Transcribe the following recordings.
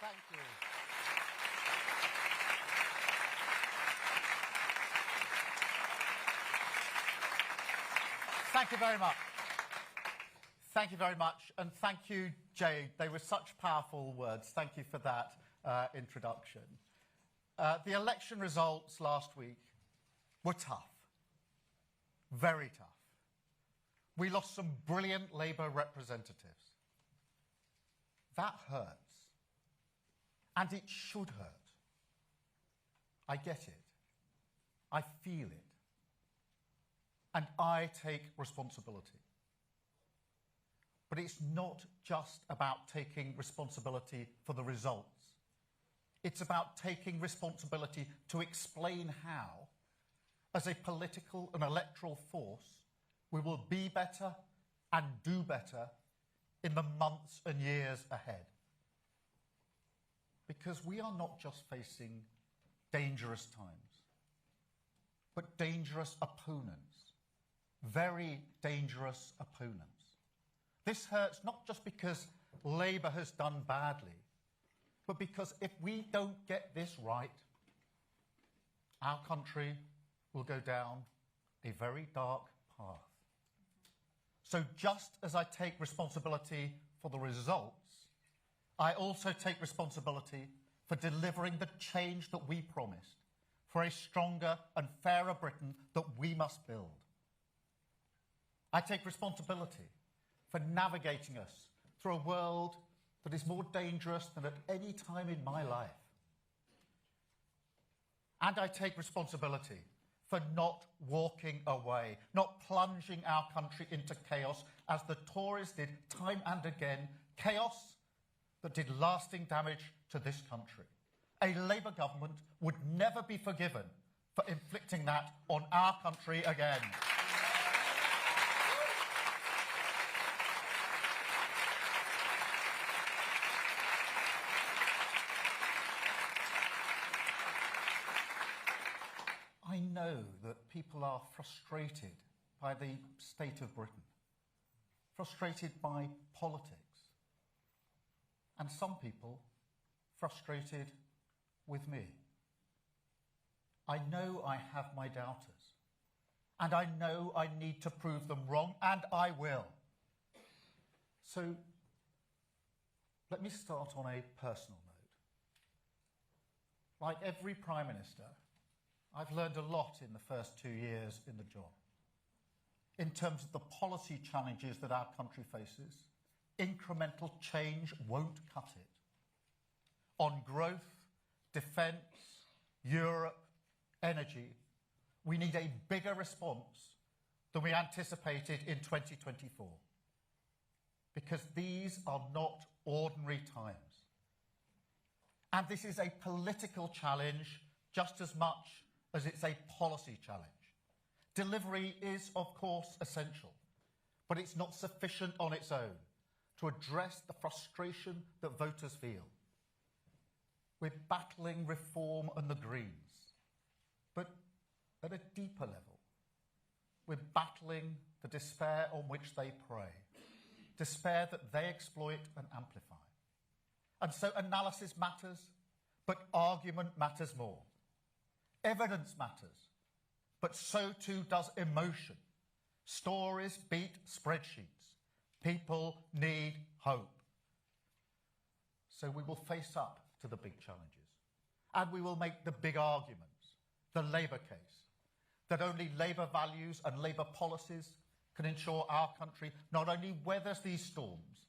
Thank you. Thank you very much. Thank you very much. And thank you, Jade. They were such powerful words. Thank you for that introduction. The election results last week were tough. Very tough. We lost some brilliant Labour representatives. That hurts. And it should hurt. I get it. I feel it. And I take responsibility. But it's not just about taking responsibility for the results. It's about taking responsibility to explain how, as a political and electoral force, we will be better and do better in the months and years ahead. Because we are not just facing dangerous times, but dangerous opponents, very dangerous opponents. This hurts not just because Labour has done badly, but because if we don't get this right, our country will go down a very dark path. So just as I take responsibility for the results, I also take responsibility for delivering the change that we promised, for a stronger and fairer Britain that we must build. I take responsibility for navigating us through a world that is more dangerous than at any time in my life. And I take responsibility for not walking away, not plunging our country into chaos as the Tories did time and again, chaos that did lasting damage to this country. A Labour government would never be forgiven for inflicting that on our country again. I know that people are frustrated by the state of Britain, frustrated by politics, and some people frustrated with me. I know I have my doubters, and I know I need to prove them wrong, and I will. So let me start on a personal note. Like every Prime Minister, I've learned a lot in the first 2 years in the job. In terms of the policy challenges that our country faces, incremental change won't cut it. On growth, defence, Europe, energy, we need a bigger response than we anticipated in 2024. Because these are not ordinary times. And this is a political challenge just as much as it's a policy challenge. Delivery is, of course, essential, but it's not sufficient on its own to address the frustration that voters feel. We're battling reform and the Greens, but at a deeper level, we're battling the despair on which they prey, despair that they exploit and amplify. And so analysis matters, but argument matters more. Evidence matters, but so too does emotion. Stories beat spreadsheets. People need hope. So we will face up to the big challenges, and we will make the big arguments, the Labour case, that only Labour values and Labour policies can ensure our country not only weathers these storms,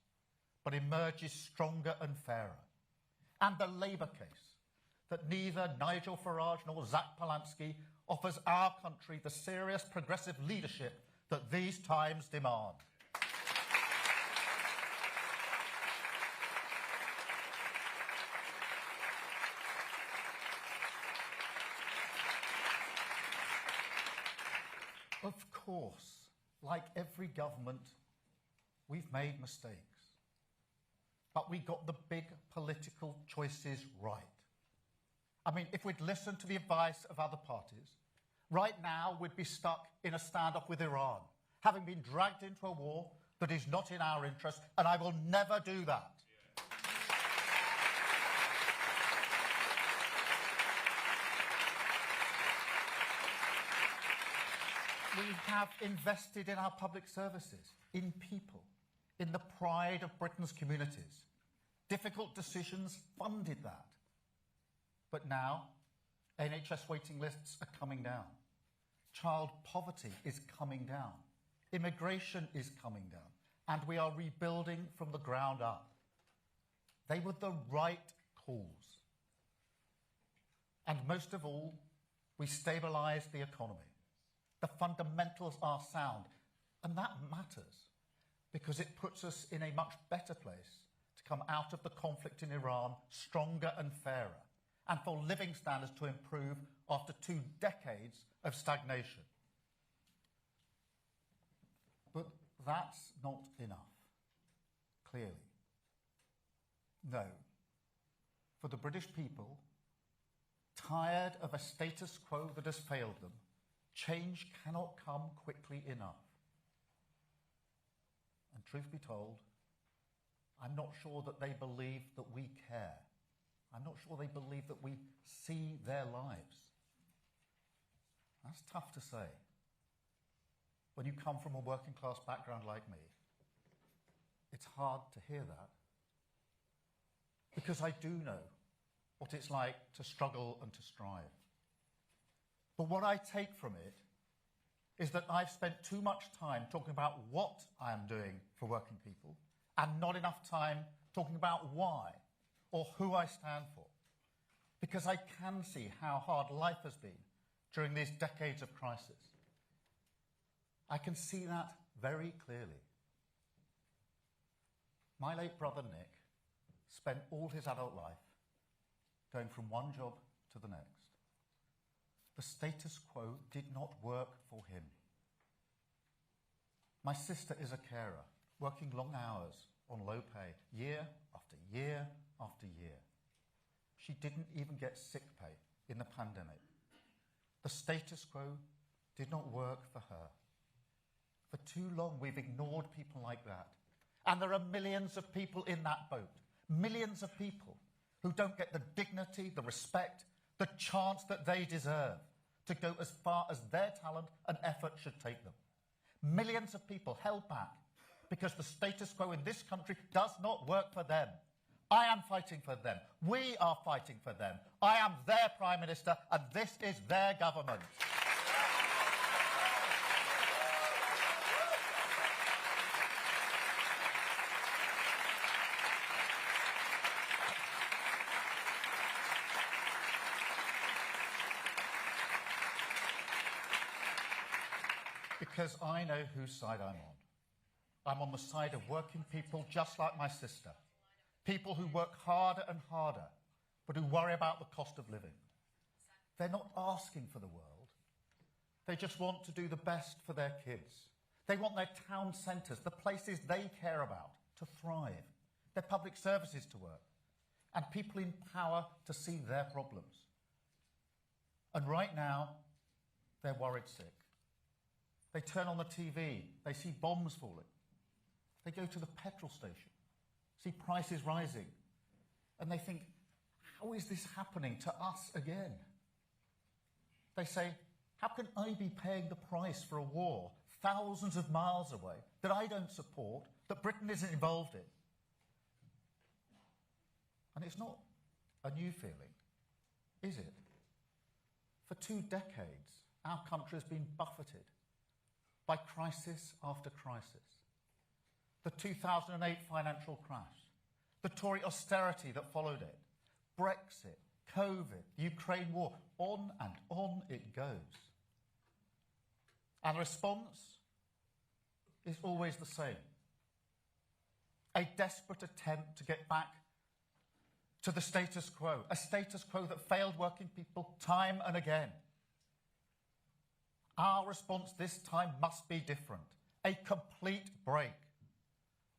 but emerges stronger and fairer. And the Labour case, that neither Nigel Farage nor Zach Polansky offers our country the serious progressive leadership that these times demand. Of course, like every government, we've made mistakes. But we got the big political choices right. I mean, if we'd listened to the advice of other parties, right now we'd be stuck in a standoff with Iran, having been dragged into a war that is not in our interest, and I will never do that. We have invested in our public services, in people, in the pride of Britain's communities. Difficult decisions funded that. But now, NHS waiting lists are coming down. Child poverty is coming down. Immigration is coming down. And we are rebuilding from the ground up. They were the right calls. And most of all, we stabilised the economy. The fundamentals are sound. And that matters because it puts us in a much better place to come out of the conflict in Iran stronger and fairer, and for living standards to improve after 2 decades of stagnation. But that's not enough, clearly. No. For the British people, tired of a status quo that has failed them, change cannot come quickly enough. And truth be told, I'm not sure that they believe that we care. I'm not sure they believe that we see their lives. That's tough to say. When you come from a working class background like me, it's hard to hear that. Because I do know what it's like to struggle and to strive. But what I take from it is that I've spent too much time talking about what I am doing for working people and not enough time talking about why or who I stand for. Because I can see how hard life has been during these decades of crisis. I can see that very clearly. My late brother Nick spent all his adult life going from one job to the next. The status quo did not work for him. My sister is a carer, working long hours on low pay, year after year after year. She didn't even get sick pay in the pandemic. The status quo did not work for her. For too long, we've ignored people like that. And there are millions of people in that boat, millions of people who don't get the dignity, the respect, the chance that they deserve to go as far as their talent and effort should take them. Millions of people held back because the status quo in this country does not work for them. I am fighting for them. We are fighting for them. I am their Prime Minister and this is their government. Because I know whose side I'm on. I'm on the side of working people just like my sister. People who work harder and harder, but who worry about the cost of living. They're not asking for the world. They just want to do the best for their kids. They want their town centres, the places they care about, to thrive. Their public services to work. And people in power to see their problems. And right now, they're worried sick. They turn on the TV, they see bombs falling. They go to the petrol station, see prices rising, and they think, how is this happening to us again? They say, how can I be paying the price for a war thousands of miles away that I don't support, that Britain isn't involved in? And it's not a new feeling, is it? For 2 decades, our country has been buffeted by crisis after crisis. The 2008 financial crash, the Tory austerity that followed it, Brexit, COVID, the Ukraine war, on and on it goes. And the response is always the same. A desperate attempt to get back to the status quo, a status quo that failed working people time and again. Our response this time must be different. A complete break.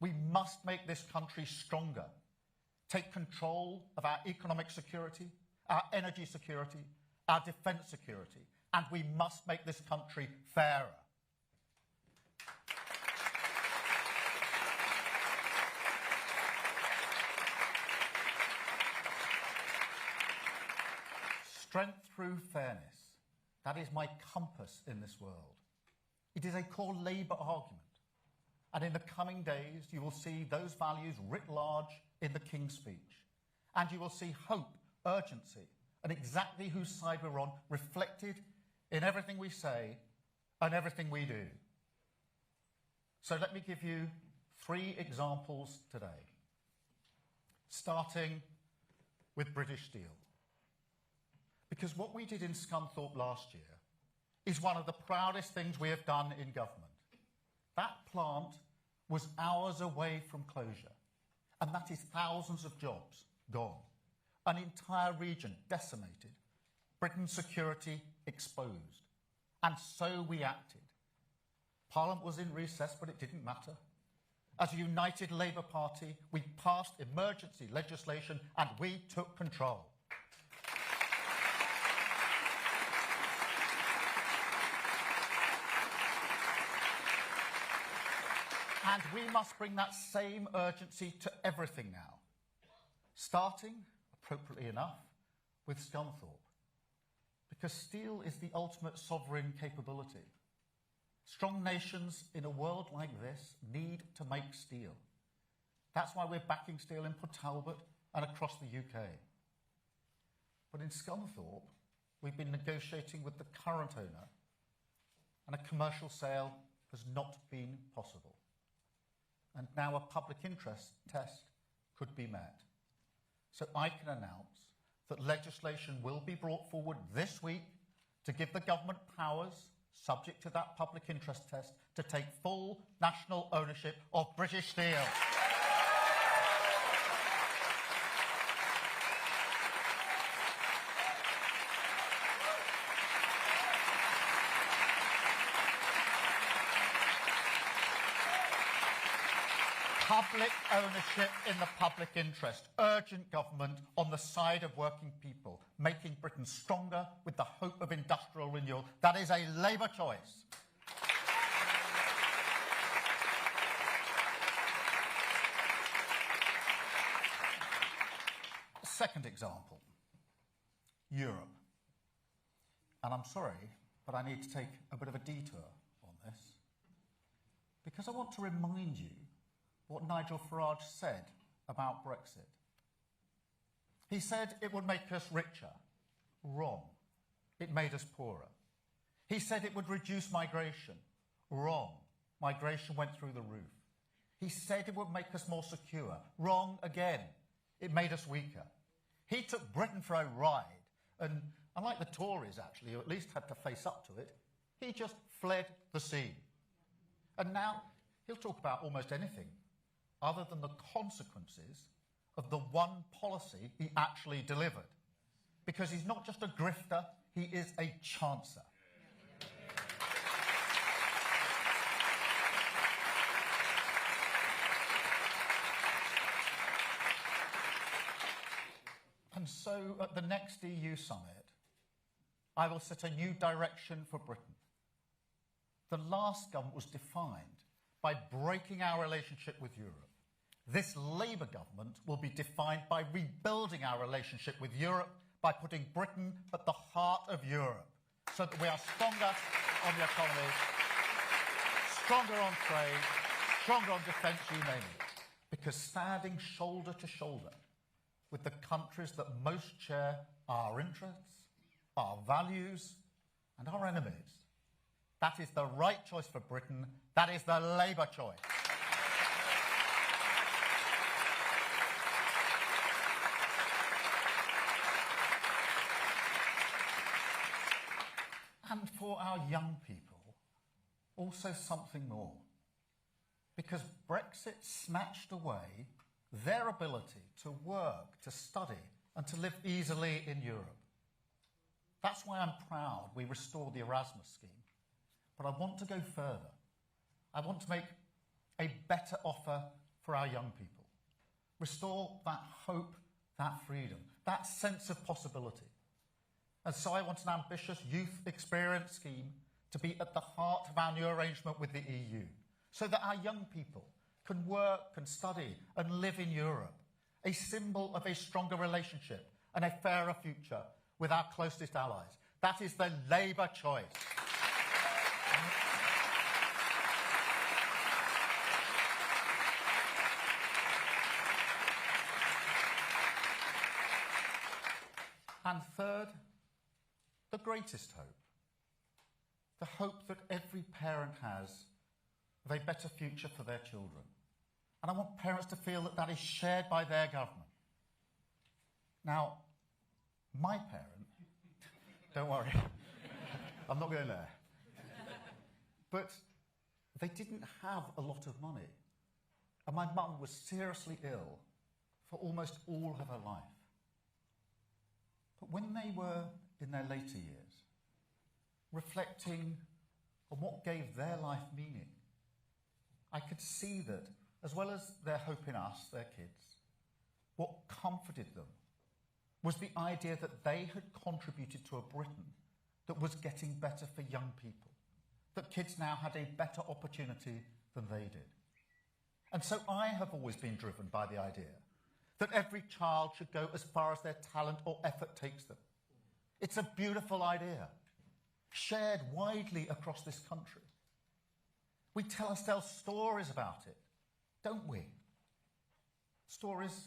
We must make this country stronger. Take control of our economic security, our energy security, our defence security, and we must make this country fairer. Strength through fairness. That is my compass in this world. It is a core Labour argument. And in the coming days, you will see those values writ large in the King's speech. And you will see hope, urgency, and exactly whose side we're on reflected in everything we say and everything we do. So let me give you 3 examples today, starting with British Steel. Because what we did in Scunthorpe last year is one of the proudest things we have done in government. That plant was hours away from closure, and that is thousands of jobs gone, an entire region decimated, Britain's security exposed. And so we acted. Parliament was in recess, but it didn't matter. As a united Labour Party, we passed emergency legislation and we took control. And we must bring that same urgency to everything now, starting, appropriately enough, with Scunthorpe, because steel is the ultimate sovereign capability. Strong nations in a world like this need to make steel. That's why we're backing steel in Port Talbot and across the UK. But in Scunthorpe, we've been negotiating with the current owner, and a commercial sale has not been possible. And now a public interest test could be met. So I can announce that legislation will be brought forward this week to give the government powers, subject to that public interest test, to take full national ownership of British Steel. Public ownership in the public interest. Urgent government on the side of working people, making Britain stronger with the hope of industrial renewal. That is a Labour choice. Second example, Europe. And I'm sorry, but I need to take a bit of a detour on this, because I want to remind you what Nigel Farage said about Brexit. He said it would make us richer. Wrong. It made us poorer. He said it would reduce migration. Wrong. Migration went through the roof. He said it would make us more secure. Wrong again. It made us weaker. He took Britain for a ride, and unlike the Tories, actually, who at least had to face up to it, he just fled the scene. And now he'll talk about almost anything other than the consequences of the one policy he actually delivered. Because he's not just a grifter, he is a chancer. And so at the next EU summit, I will set a new direction for Britain. The last government was defined by breaking our relationship with Europe. This Labour government will be defined by rebuilding our relationship with Europe, by putting Britain at the heart of Europe, so that we are stronger on the economy, stronger on trade, stronger on defence, you name it. Because standing shoulder to shoulder with the countries that most share our interests, our values, and our enemies, that is the right choice for Britain. That is the Labour choice. And for our young people, also something more. Because Brexit snatched away their ability to work, to study, and to live easily in Europe. That's why I'm proud we restored the Erasmus scheme. But I want to go further. I want to make a better offer for our young people. Restore that hope, that freedom, that sense of possibility. And so I want an ambitious youth experience scheme to be at the heart of our new arrangement with the EU, so that our young people can work and study and live in Europe, a symbol of a stronger relationship and a fairer future with our closest allies. That is the Labour choice. And third, the greatest hope. The hope that every parent has of a better future for their children. And I want parents to feel that that is shared by their government. Now, my parent, don't worry, I'm not going there. But they didn't have a lot of money. And my mum was seriously ill for almost all of her life. But when they were in their later years, reflecting on what gave their life meaning, I could see that, as well as their hope in us, their kids, what comforted them was the idea that they had contributed to a Britain that was getting better for young people, that kids now had a better opportunity than they did. And so I have always been driven by the idea that every child should go as far as their talent or effort takes them. It's a beautiful idea, shared widely across this country. We tell ourselves stories about it, don't we? Stories,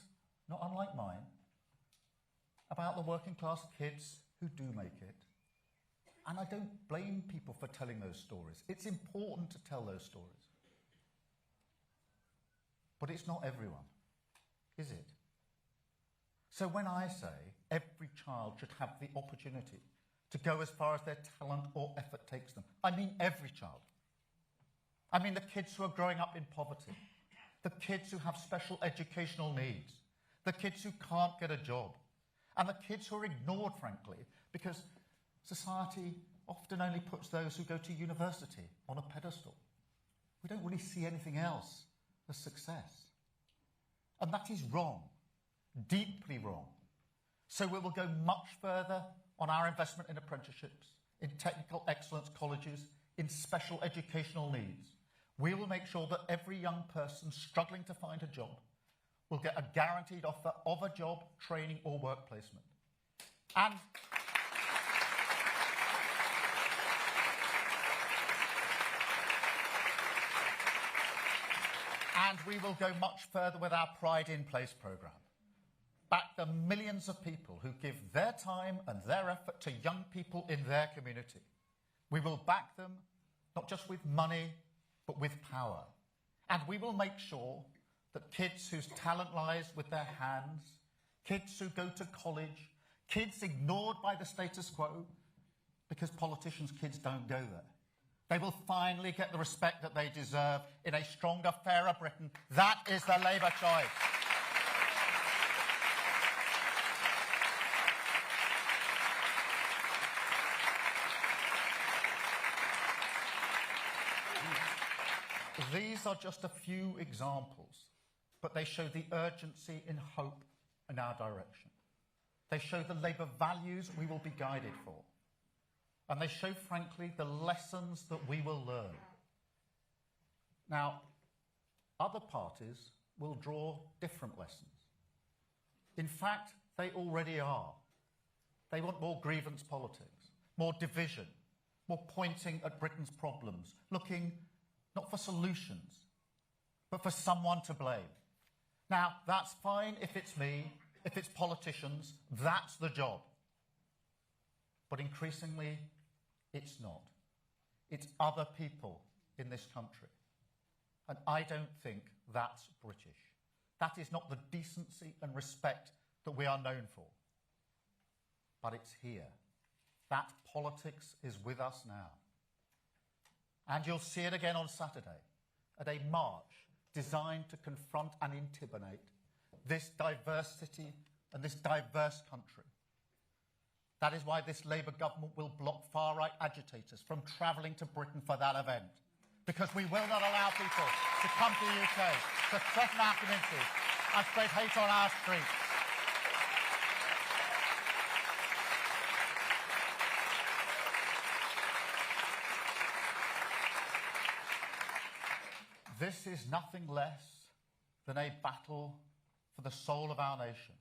not unlike mine, about the working class kids who do make it. And I don't blame people for telling those stories. It's important to tell those stories. But it's not everyone, is it? So when I say every child should have the opportunity to go as far as their talent or effort takes them, I mean every child. I mean the kids who are growing up in poverty, the kids who have special educational needs, the kids who can't get a job, and the kids who are ignored, frankly, because society often only puts those who go to university on a pedestal. We don't really see anything else as success. And that is wrong, deeply wrong. So we will go much further on our investment in apprenticeships, in technical excellence colleges, in special educational needs. We will make sure that every young person struggling to find a job will get a guaranteed offer of a job, training or work placement. And we will go much further with our Pride in Place programme. Back the millions of people who give their time and their effort to young people in their community. We will back them, not just with money, but with power. And we will make sure that kids whose talent lies with their hands, kids who go to college, kids ignored by the status quo, because politicians' kids don't go there. They will finally get the respect that they deserve in a stronger, fairer Britain. That is the Labour choice. These are just a few examples, but they show the urgency in hope in our direction. They show the Labour values we will be guided for. And they show, frankly, the lessons that we will learn. Now, other parties will draw different lessons. In fact, they already are. They want more grievance politics, more division, more pointing at Britain's problems, looking not for solutions, but for someone to blame. Now, that's fine if it's me, if it's politicians, that's the job. But increasingly, it's not. It's other people in this country. And I don't think that's British. That is not the decency and respect that we are known for. But it's here. That politics is with us now. And you'll see it again on Saturday at a march designed to confront and intimidate this diversity and this diverse country. That is why this Labour government will block far-right agitators from travelling to Britain for that event. Because we will not allow people to come to the UK, to threaten our communities and spread hate on our streets. This is nothing less than a battle for the soul of our nation.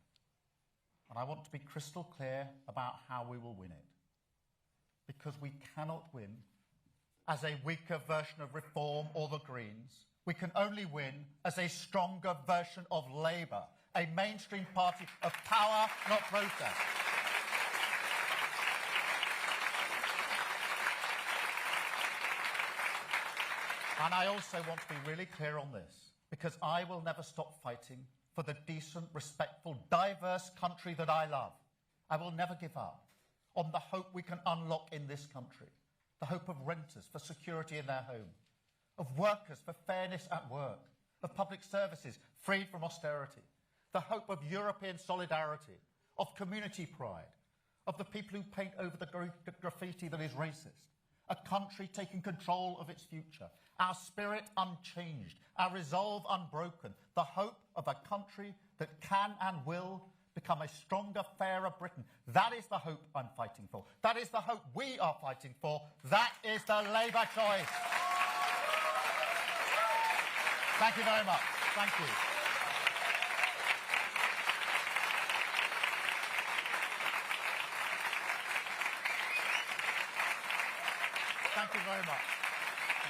And I want to be crystal clear about how we will win it. Because we cannot win as a weaker version of Reform or the Greens. We can only win as a stronger version of Labour, a mainstream party of power, not protest. And I also want to be really clear on this, because I will never stop fighting for the decent, respectful, diverse country that I love. I will never give up on the hope we can unlock in this country, the hope of renters for security in their home, of workers for fairness at work, of public services freed from austerity, the hope of European solidarity, of community pride, of the people who paint over the graffiti that is racist, a country taking control of its future, our spirit unchanged, our resolve unbroken, the hope of a country that can and will become a stronger, fairer Britain. That is the hope I'm fighting for. That is the hope we are fighting for. That is the Labour choice. Thank you very much. Thank you. Thank you very much.